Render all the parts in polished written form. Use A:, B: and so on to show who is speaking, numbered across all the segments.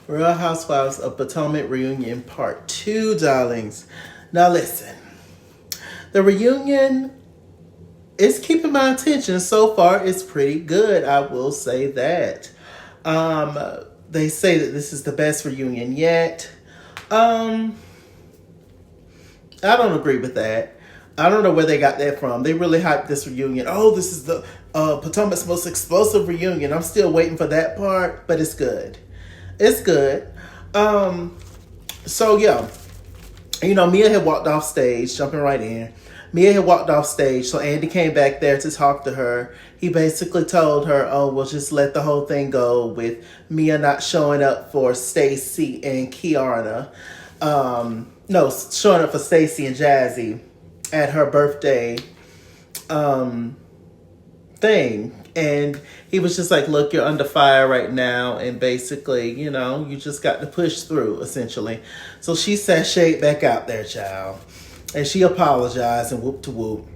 A: Real Housewives of Potomac Reunion Part 2, darlings. Now listen, the reunion is keeping my attention. So far, it's pretty good. I will say that. They say that this is the best reunion yet. I don't agree with that. I don't know where they got that from. They really hyped this reunion. Oh, this is the Potomac's most explosive reunion. I'm still waiting for that part, but it's good. It's good. So yeah, Mia had walked off stage, jumping right in. Mia had walked off stage, so Andy came back there to talk to her. He basically told her, oh, we'll just let the whole thing go with Mia not showing up for Stacey and Kiana. No, showing up for Stacey and Jazzy at her birthday thing. And he was just like, look, you're under fire right now. And basically, you just got to push through, essentially. So she sashayed back out there, child. And she apologized and whoop to whoop.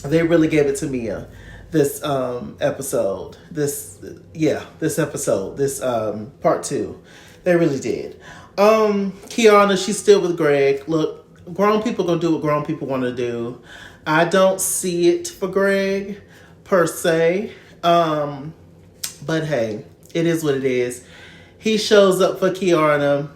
A: They really gave it to Mia this episode. This part 2. They really did. Kiana, she's still with Greg. Look, grown people gonna do what grown people want to do. I don't see it for Greg per se. But hey, it is what it is. He shows up for Kiana,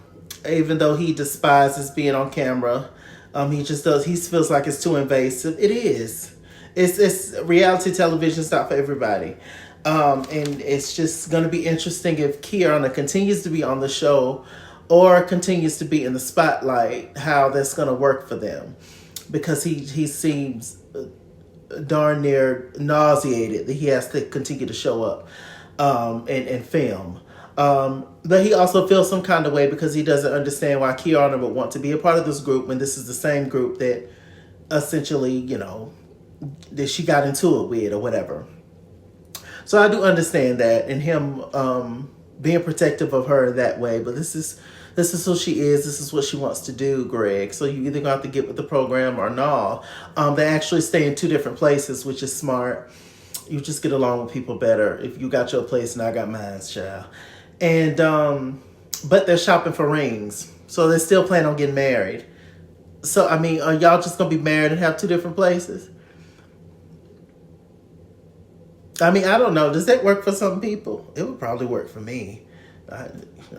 A: even though he despises being on camera. He feels like it's too invasive. It is. It's reality television's not for everybody. And it's just going to be interesting if Kiana continues to be on the show or continues to be in the spotlight, how that's going to work for them. Because he seems darn near nauseated that he has to continue to show up and film. But he also feels some kind of way because he doesn't understand why Kiana would want to be a part of this group when this is the same group that essentially, that she got into it with or whatever. So I do understand that and him being protective of her that way. But this is who she is. This is what she wants to do, Greg. So you either gonna have to get with the program or no. They actually stay in 2 different places, which is smart. You just get along with people better. If you got your place and I got mine, child. And but they're shopping for rings. So they're still planning on getting married. So I mean, are y'all just gonna be married and have 2 different places? I mean, I don't know. Does that work for some people? It would probably work for me. I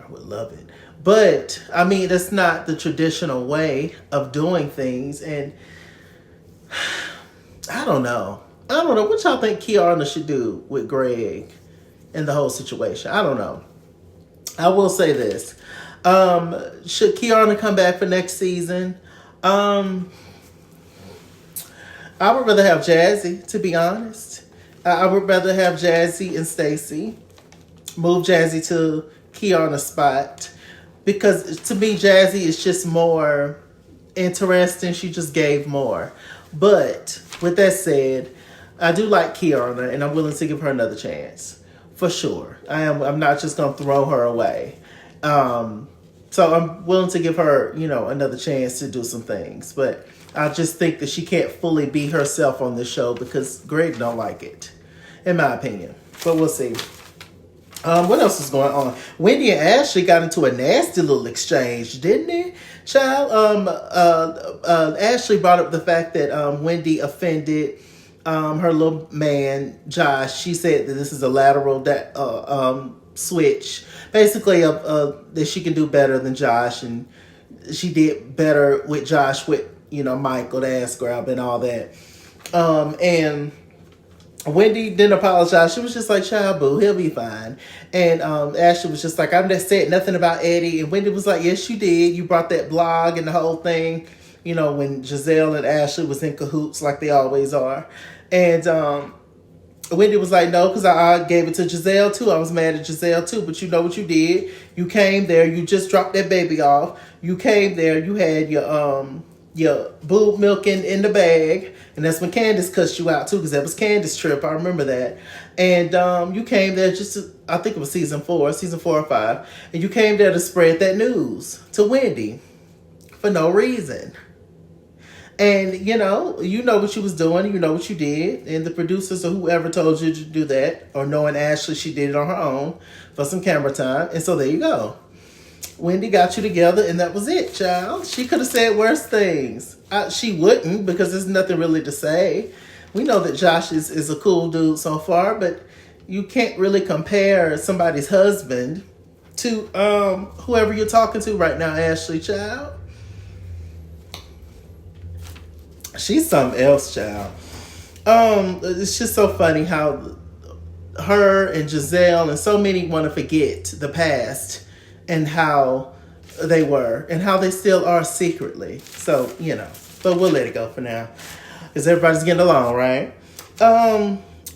A: would love it. But, I mean, that's not the traditional way of doing things. And I don't know. What y'all think Kiana should do with Greg and the whole situation? I don't know. I will say this. Should Kiana come back for next season? I would rather have Jazzy, to be honest. I would rather have Jazzy and Stacey. Move Jazzy to Kiana's spot. Because to me, Jazzy is just more interesting. She just gave more. But with that said, I do like Kiana and I'm willing to give her another chance. For sure. I'm not just going to throw her away. So I'm willing to give her, another chance to do some things. But I just think that she can't fully be herself on this show because Greg don't like it, in my opinion. But we'll see. What else is going on? Wendy and Ashley got into a nasty little exchange, didn't they, child? Ashley brought up the fact that Wendy offended her little man, Josh. She said that this is a lateral switch, basically that she can do better than Josh, and she did better with Josh with Michael, the ass grab and all that. And Wendy didn't apologize. She was just like, child, boo, he'll be fine. And Ashley was just like, I just said nothing about Eddie. And Wendy was like, yes, you did. You brought that blog and the whole thing, when Giselle and Ashley was in cahoots like they always are. And Wendy was like, no, because I gave it to Giselle too. I was mad at Giselle too. But you know what you did? You came there. You just dropped that baby off. You came there. You had your boob milk in the bag. And that's when Candace cussed you out too, because that was Candace's trip. I remember that. And you came there I think it was season 4 or 5. And you came there to spread that news to Wendy for no reason. And, you know what you was doing. You know what you did. And the producers or whoever told you to do that, or knowing Ashley, she did it on her own for some camera time. And so there you go. Wendy got you together, and that was it, child. She could have said worse things. She wouldn't, because there's nothing really to say. We know that Josh is a cool dude so far, but you can't really compare somebody's husband to whoever you're talking to right now, Ashley, child. She's something else, child. It's just so funny how her and Giselle and so many want to forget the past and how they were and how they still are secretly. So, but we'll let it go for now because everybody's getting along, right?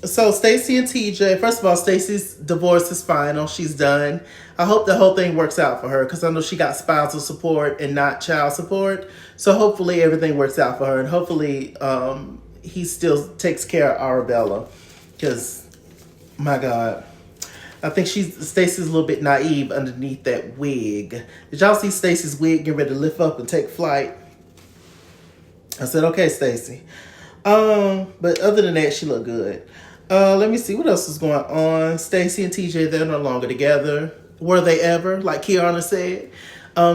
A: So Stacey and TJ, first of all, Stacey's divorce is final. She's done. I hope the whole thing works out for her because I know she got spousal support and not child support. So hopefully everything works out for her, and hopefully he still takes care of Arabella because, my God, I think Stacey's a little bit naive underneath that wig. Did y'all see Stacey's wig getting ready to lift up and take flight? I said, okay, Stacey. But other than that, she looked good. Let me see what else is going on. Stacey and TJ, they're no longer together. Were they ever? Like Kiana said.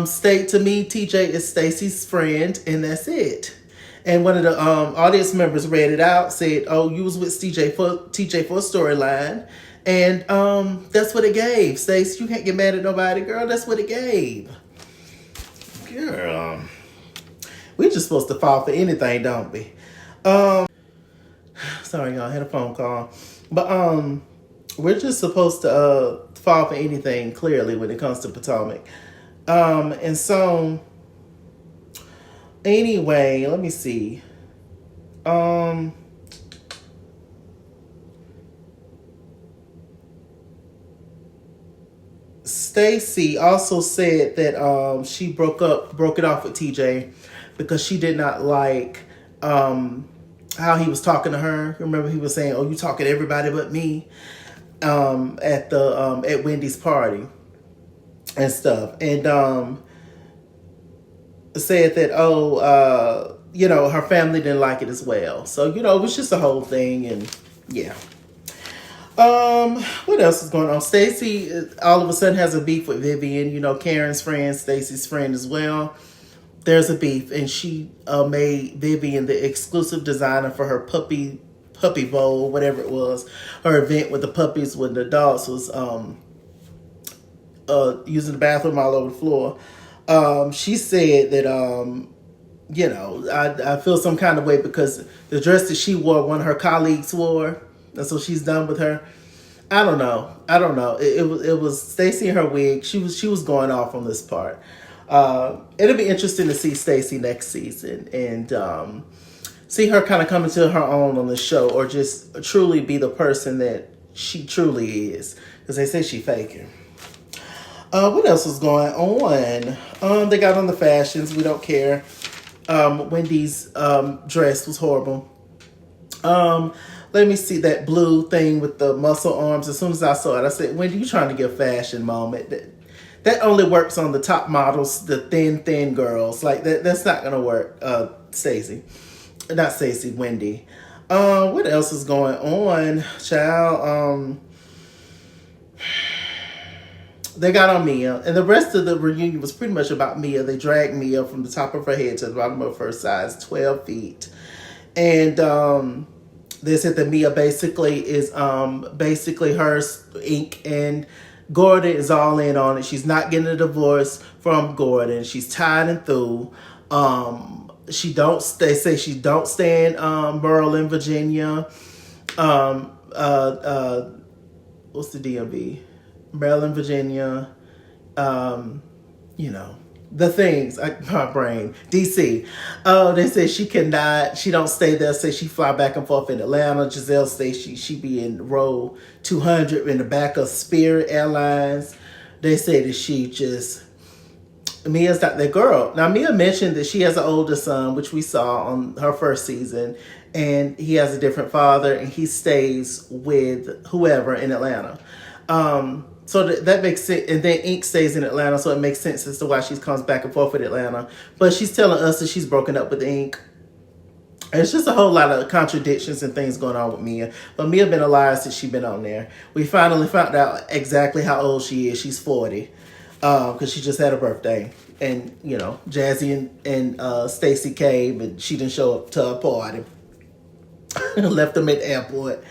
A: State to me, TJ is Stacey's friend, and that's it. And one of the audience members read it out, said, "Oh, you was with TJ for a storyline," and that's what it gave. Stacey, you can't get mad at nobody, girl. That's what it gave. Girl, we just supposed to fall for anything, don't we? Sorry, y'all, I had a phone call. But we're just supposed to fall for anything, clearly, when it comes to Potomac. And so, anyway, let me see. Stacey also said that she broke it off with TJ because she did not like how he was talking to her. Remember, he was saying, "Oh, you talking to everybody but me," at Wendy's party and stuff, and said that her family didn't like it as well. So it was just a whole thing, and yeah. What else is going on? Stacey all of a sudden has a beef with Vivian. Karen's friend, Stacey's friend as well. There's a beef, and she made Vivian the exclusive designer for her puppy bowl, whatever it was, her event with the puppies when the dogs was using the bathroom all over the floor. She said that I feel some kind of way because the dress that she wore, one of her colleagues wore, and so she's done with her. I don't know. It was Stacey and her wig. She was going off on this part. It'll be interesting to see Stacey next season and see her kind of come into her own on the show, or just truly be the person that she truly is, because they say she faking. What else was going on? They got on the fashions. We don't care. Wendy's dress was horrible. Let me see that blue thing with the muscle arms. As soon as I saw it, I said, Wendy, you trying to get a fashion moment. That only works on the top models, the thin girls. Like that's not gonna work. Stacey, not Stacey, Wendy. What else is going on, child? They got on Mia, and the rest of the reunion was pretty much about Mia. They dragged Mia from the top of her head to the bottom of her size, 12 feet, and they said that Mia basically is basically her ink, and Gordon is all in on it. She's not getting a divorce from Gordon. She's tied and through. They say she don't stay in Maryland, Virginia. What's the DMV? Maryland, Virginia. The things, my brain, DC. They say she don't stay there. Say she fly back and forth in Atlanta. Giselle say she be in row 200 in the back of Spirit Airlines. They say that Mia's not that girl. Now, Mia mentioned that she has an older son, which we saw on her first season, and he has a different father, and he stays with whoever in Atlanta. So that makes sense. And then Ink stays in Atlanta, so it makes sense as to why she comes back and forth with Atlanta. But she's telling us that she's broken up with Ink. And it's just a whole lot of contradictions and things going on with Mia. But Mia been a liar since she's been on there. We finally found out exactly how old she is. She's 40. because she just had a birthday. And, you know, Jazzy and Stacey came and she didn't show up to her party. Left them at the airport.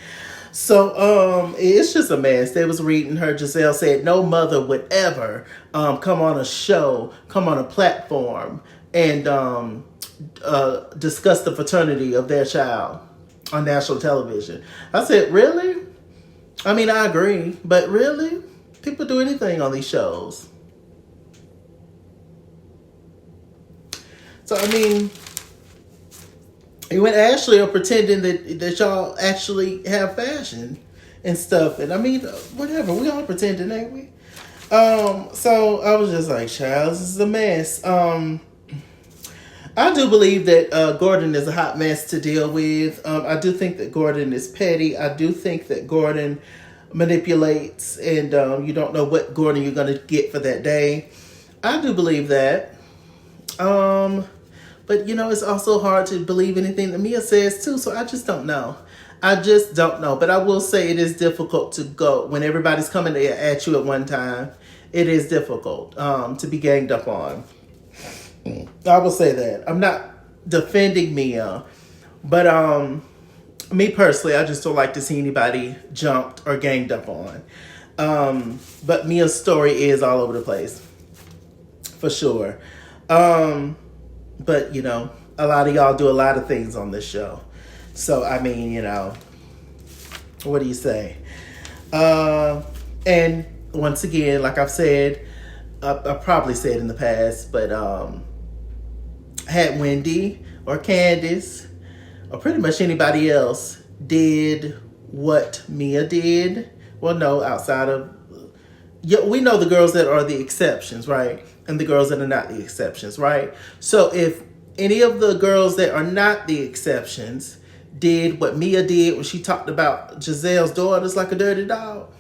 A: So it's just a mess. They was reading her. Giselle said no mother would ever come on a show, come on a platform, and discuss the paternity of their child on national television. I said, really? I mean, I agree, but really? People do anything on these shows. So, I mean, you and Ashley are pretending that y'all actually have fashion and stuff. And I mean, whatever. We all pretending, ain't we? So I was just like, child, this is a mess. I do believe that Gordon is a hot mess to deal with. I do think that Gordon is petty. I do think that Gordon manipulates, and you don't know what Gordon you're going to get for that day. I do believe that. But, you know, it's also hard to believe anything that Mia says, too. So I just don't know. I just don't know. But I will say it is difficult to go when everybody's coming at you at one time. It is difficult to be ganged up on. I will say that. I'm not defending Mia. But me personally, I just don't like to see anybody jumped or ganged up on. But Mia's story is all over the place. For sure. But, you know, a lot of y'all do a lot of things on this show. So, I mean, you know, what do you say? And once again, like I've said, I probably said in the past, but had Wendy or Candace or pretty much anybody else did what Mia did, well, no, outside of, yeah, we know the girls that are the exceptions, right? And the girls that are not the exceptions, right? So if any of the girls that are not the exceptions did what Mia did when she talked about Giselle's daughters like a dirty dog,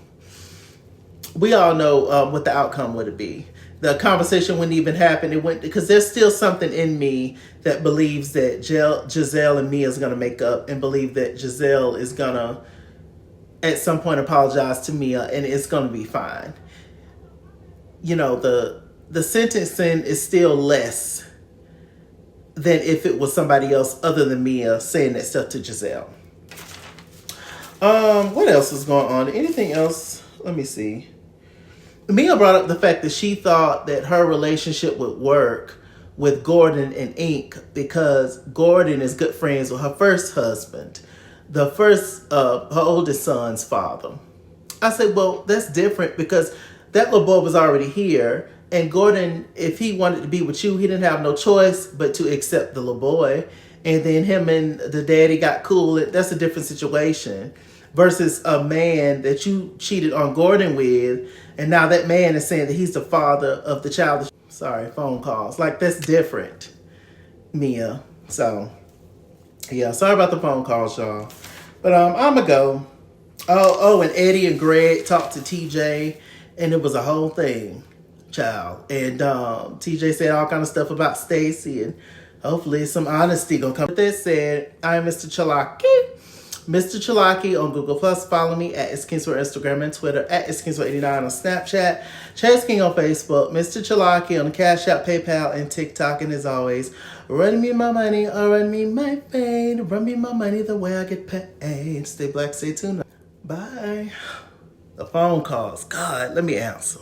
A: we all know what the outcome would be. The conversation wouldn't even happen. It went because there's still something in me that believes that Giselle and Mia is going to make up, and believe that Giselle is going to at some point apologize to Mia, and it's going to be fine. You know, the sentencing is still less than if it was somebody else other than Mia saying that stuff to Giselle. What else is going on? Anything else? Let me see. Mia brought up the fact that she thought that her relationship would work with Gordon and Ink because Gordon is good friends with her first husband, her oldest son's father. I said, well, that's different because that little boy was already here. And Gordon, if he wanted to be with you, he didn't have no choice but to accept the little boy. And then him and the daddy got cool. That's a different situation versus a man that you cheated on Gordon with. And now that man is saying that he's the father of the child. Sorry, phone calls. Like, that's different, Mia. So, yeah, sorry about the phone calls, y'all. But I'm going to go. Oh, and Eddie and Greg talked to TJ, and it was a whole thing, child. And TJ said all kind of stuff about Stacey, and hopefully some honesty going to come. With that said, I'm Mr. Chalaki. Mr. Chalaki on Google+. Follow me at It's Kingsford Instagram and Twitter, at It's Kingsford89 on Snapchat, Chaz King on Facebook, Mr. Chalaki on the Cash App, PayPal, and TikTok. And as always, run me my money or run me my fame. Run me my money the way I get paid. Stay black, stay tuned. Bye. The phone calls. God, let me answer.